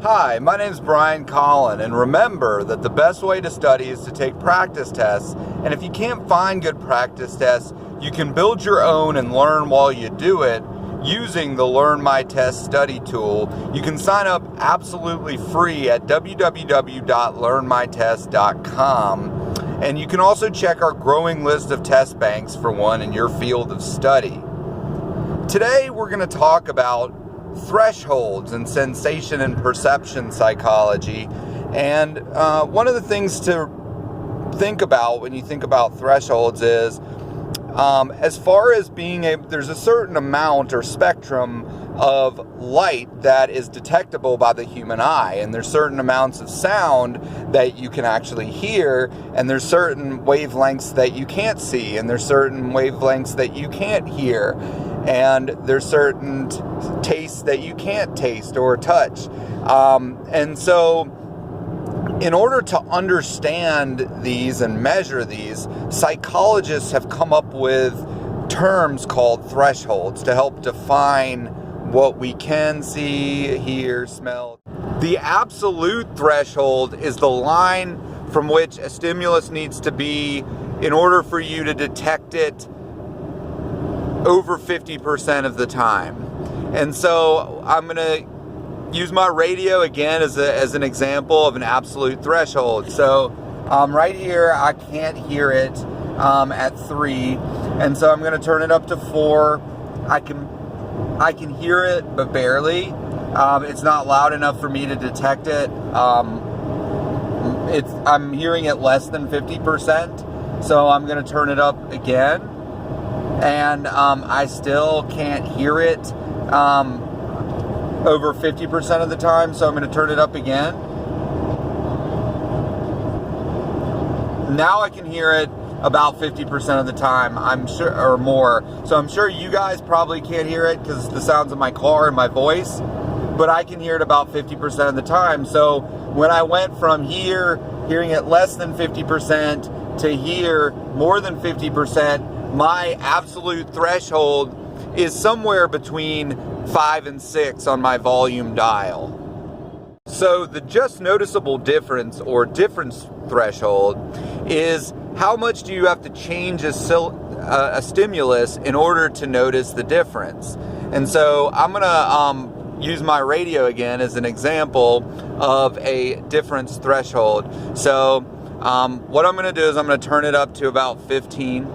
Hi, my name's Brian Collin, and remember that the best way to study is to take practice tests, and if you can't find good practice tests, you can build your own and learn while you do it using the Learn My Test study tool. You can sign up absolutely free at www.learnmytest.com, and you can also check our growing list of test banks for one in your field of study. Today we're going to talk about thresholds and sensation and perception psychology, and one of the things to think about when you think about thresholds is as far as there's a certain amount or spectrum of light that is detectable by the human eye, and there's certain amounts of sound that you can actually hear, and there's certain wavelengths that you can't see, and there's certain wavelengths that you can't hear, and there's certain tastes that you can't taste or touch. And so in order to understand these and measure these, psychologists have come up with terms called thresholds to help define what we can see, hear, smell. The absolute threshold is the line from which a stimulus needs to be in order for you to detect it over 50% of the time. And so I'm going to use my radio again as an example of an absolute threshold. So right here, I can't hear it at 3, and so I'm going to turn it up to 4. I can hear it, but barely. It's not loud enough for me to detect it. I'm hearing it less than 50%, so I'm going to turn it up again, and I still can't hear it over 50% of the time, so I'm going to turn it up again. Now I can hear it about 50% of the time, I'm sure, or more. So I'm sure you guys probably can't hear it because the sounds of my car and my voice, but I can hear it about 50% of the time. So when I went from hearing it less than 50% to here more than 50%, my absolute threshold is somewhere between 5 and 6 on my volume dial. So the just noticeable difference or difference threshold is how much do you have to change a stimulus in order to notice the difference. And so I'm going to use my radio again as an example of a difference threshold. So what I'm going to do is I'm going to turn it up to about 15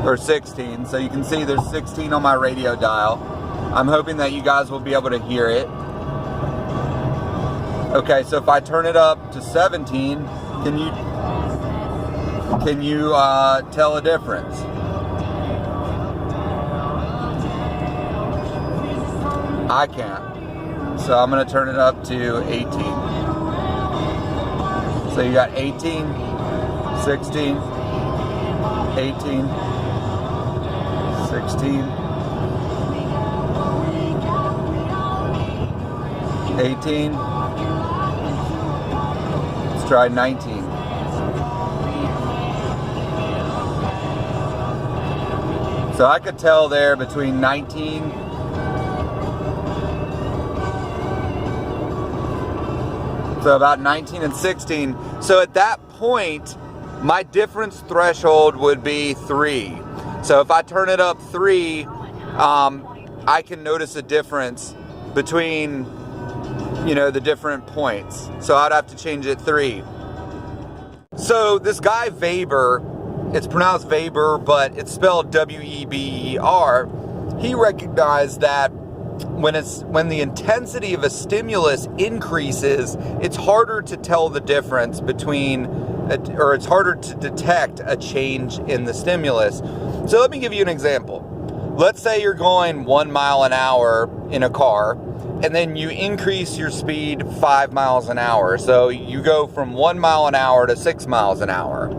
or 16. So you can see there's 16 on my radio dial. I'm hoping that you guys will be able to hear it. Okay, so if I turn it up to 17, can you tell a difference? I can't. So I'm going to turn it up to 18. So you got 18, 16, 18, 16, 18. Let's try 19. So I could tell there between 19 so about 19 and 16. So at that point, my difference threshold would be 3. So if I turn it up 3, I can notice a difference between, the different points. So I'd have to change it 3. So this guy Weber, it's pronounced Weber, but it's spelled W-E-B-E-R. He recognized that when the intensity of a stimulus increases, it's harder to tell the difference or it's harder to detect a change in the stimulus. So let me give you an example. Let's say you're going 1 mile an hour in a car, and then you increase your speed 5 miles an hour. So you go from 1 mile an hour to 6 miles an hour.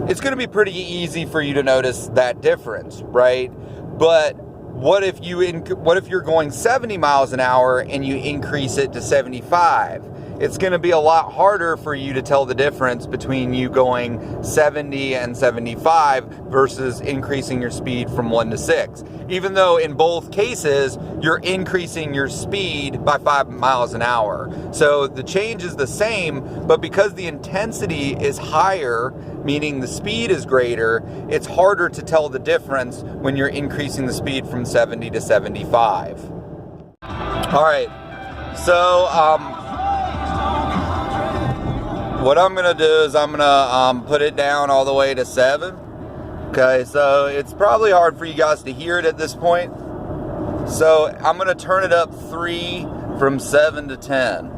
It's going to be pretty easy for you to notice that difference, right? But what if you're going 70 miles an hour and you increase it to 75? it's going to be a lot harder for you to tell the difference between you going 70 and 75 versus increasing your speed from 1 to 6. Even though in both cases, you're increasing your speed by 5 miles an hour. So the change is the same, but because the intensity is higher, meaning the speed is greater, it's harder to tell the difference when you're increasing the speed from 70 to 75. All right, so what I'm gonna do is I'm gonna put it down all the way to 7. Okay, so it's probably hard for you guys to hear it at this point. So I'm gonna turn it up 3 from 7 to 10.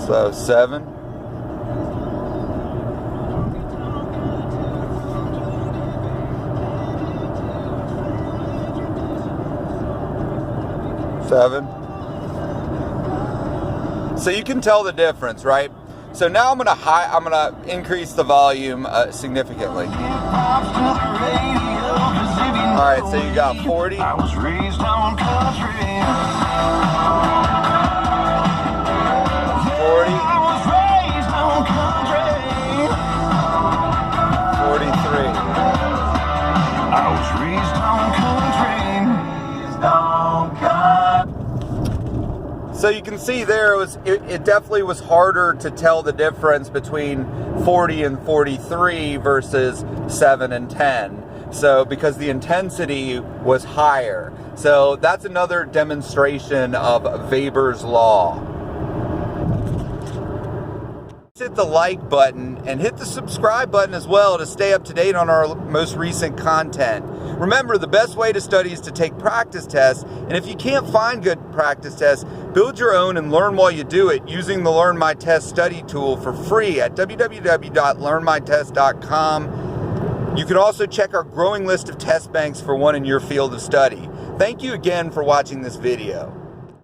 So 7. So you can tell the difference, right? So now I'm gonna increase the volume significantly. All right, so you got 40. I was raised on country. 40. I was raised on country. 43. I was raised on country. So you can see there it definitely was harder to tell the difference between 40 and 43 versus 7 and 10. So because the intensity was higher. So that's another demonstration of Weber's law. Hit the like button and hit the subscribe button as well to stay up to date on our most recent content. Remember, the best way to study is to take practice tests, and if you can't find good practice tests, build your own and learn while you do it using the Learn My Test study tool for free at www.learnmytest.com. You can also check our growing list of test banks for one in your field of study. Thank you again for watching this video.